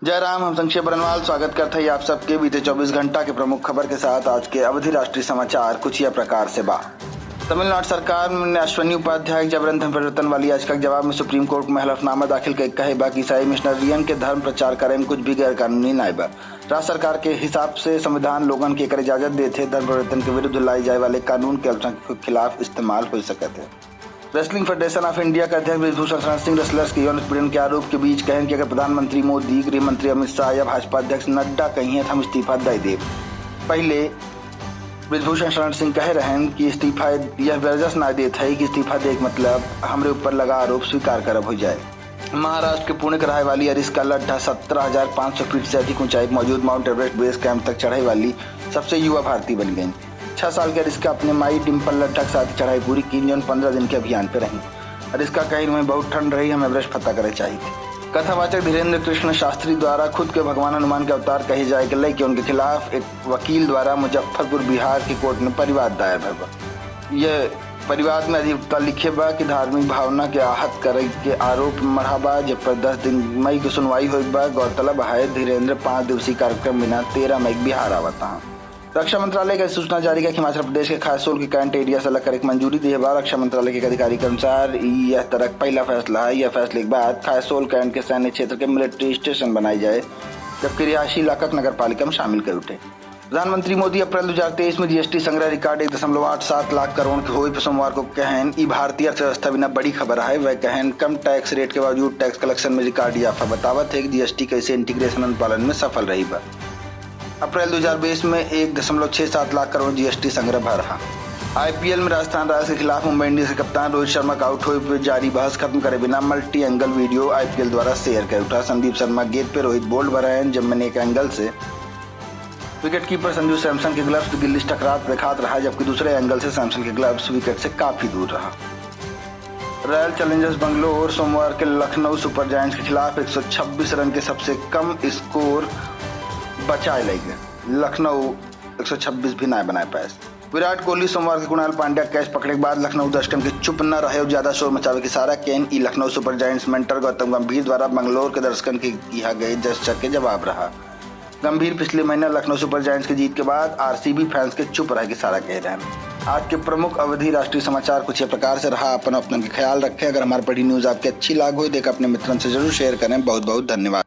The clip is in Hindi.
जय राम। हम संक्षेप बरनवाल स्वागत करते हैं आप सबके बीते 24 घंटा के प्रमुख खबर के साथ। आज के अवधि राष्ट्रीय समाचार कुछ यह प्रकार से बा। तमिलनाडु सरकार ने अश्विनी उपाध्याय जबरन धर्म परिवर्तन वाली याचिका के जवाब में सुप्रीम कोर्ट में हलफनामा दाखिल कर कहे बा कि ईसाई मिशनरियन के धर्म प्रचार करे में कुछ भी गैर कानूनी नाय बा। राज्य सरकार के हिसाब से संविधान लोगन के इजाजत देते धर्म परिवर्तन के विरुद्ध लाई जाए वाले कानून के अल्पसंख्यकों के खिलाफ इस्तेमाल हो सकते हैं। रेसलिंग फेडरेशन ऑफ इंडिया के अध्यक्ष ब्रिजभूषण शरण सिंह रेसलर्स के यौन उत्पीड़न के आरोप के बीच कहें कि अगर प्रधानमंत्री मोदी, गृह मंत्री अमित शाह या भाजपा अध्यक्ष नड्डा कहीं हम इस्तीफा दे दे। पहले ब्रिजभूषण शरण सिंह कह रहे हैं कि इस्तीफा यह वजह ना देता है कि इस्तीफा दे मतलब हमरे ऊपर लगा आरोप स्वीकार करब हो जाए। महाराष्ट्र के पुणे के रहे वाली अरिस्का लड्ढा 17,500 फीट से अधिक ऊंचाई मौजूद माउंट एवरेस्ट बेस कैंप तक चढ़ाई वाली सबसे युवा भारतीय बन गई। 6 साल के अरिस्का अपने माई डिम्पल लड्ढा के साथ चढ़ाई पूरी की जो 15 दिन के अभियान पे रही। अरिस्का कहीं में बहुत ठंड रही, हमें एवरेस्ट फतह करे चाहिए थी। कथावाचक धीरेन्द्र कृष्ण शास्त्री द्वारा खुद के भगवान हनुमान के अवतार कहे जाए कि कि उनके खिलाफ एक वकील द्वारा मुजफ्फरपुर बिहार की कोर्ट में परिवाद दायर है। यह परिवाद में अधिवक्ता लिखे बा कि धार्मिक भावना के आहत करे के आरोप मरहबा जब पर 10 दिन मई की सुनवाई हुई बा। गौरतलब है धीरेन्द्र 5 दिवसीय कार्यक्रम बिना 13 मई बिहार आवता है। रक्षा मंत्रालय की सूचना जारी की हिमाचल प्रदेश के खासोल के करंट एरिया से अलग करे मंजूरी दी है। रक्षा मंत्रालय के अधिकारी के अनुसार यह तरह पहला फैसला है। यह फैसले के बाद खासोल कैंट के सैन्य क्षेत्र के मिलिट्री स्टेशन बनाई जाए, जबकि रिहायशी इलाका नगर पालिका में शामिल कर उठे। प्रधानमंत्री मोदी अप्रैल 2023 में जीएसटी संग्रह रिकॉर्ड 1.87 लाख करोड़ के हुए सोमवार को कहन ई भारतीय अर्थव्यवस्था बिना बड़ी खबर है। वह कहन कम टैक्स रेट के बावजूद टैक्स कलेक्शन में रिकॉर्ड इजाफा बतावत है कि जीएसटी कैसे इंटीग्रेशन अनुपालन में सफल रही बा। अप्रैल 2020 में 1.67 लाख करोड़ जीएसटी संग्रह भर रहा। आईपीएल में राजस्थान रॉयल्स के खिलाफ मुंबई इंडियंस के कप्तान रोहित शर्मा का आउट हुए जारी बहस खत्म करे बिना मल्टी एंगल वीडियो आईपीएल द्वारा शेयर कर उठा। संदीप शर्मा गेंद पे रोहित बोल्ड भरा है, जब मैंने एक एंगल से विकेट कीपर संजू सैमसन के ग्लव्स गिल्ली टकरात दिखात रहा, जबकि दूसरे एंगल से सैमसन के ग्लव्स विकेट से काफी दूर रहा। रॉयल चैलेंजर्स बेंगलोर सोमवार के लखनऊ सुपर जायंट्स के खिलाफ 126 रन के सबसे कम स्कोर बचाए लेंगे। लखनऊ 126 भी ना बना पाए। विराट कोहली सोमवार के कुणाल पांड्या कैच पकड़े के बाद लखनऊ दर्शकों के चुप न रहे और ज्यादा शोर मचावे की सारा केन ई Lucknow Super Giants mentor Gautam Gambhir द्वारा बेंगलोर के दर्शकों के किया गए जेस्चर के जवाब रहा। गंभीर पिछले महीने लखनऊ सुपर जायंट्स की जीत के बाद आरसीबी फैंस के चुप रहे की सारा कह रहे हैं। आज के प्रमुख अवधि राष्ट्रीय समाचार कुछ इस प्रकार से रहा। अपना ख्याल रखें। अगर हमारी बड़ी न्यूज आपकी अच्छी लागू हो देख अपने मित्रों से जरूर शेयर करें। बहुत बहुत धन्यवाद।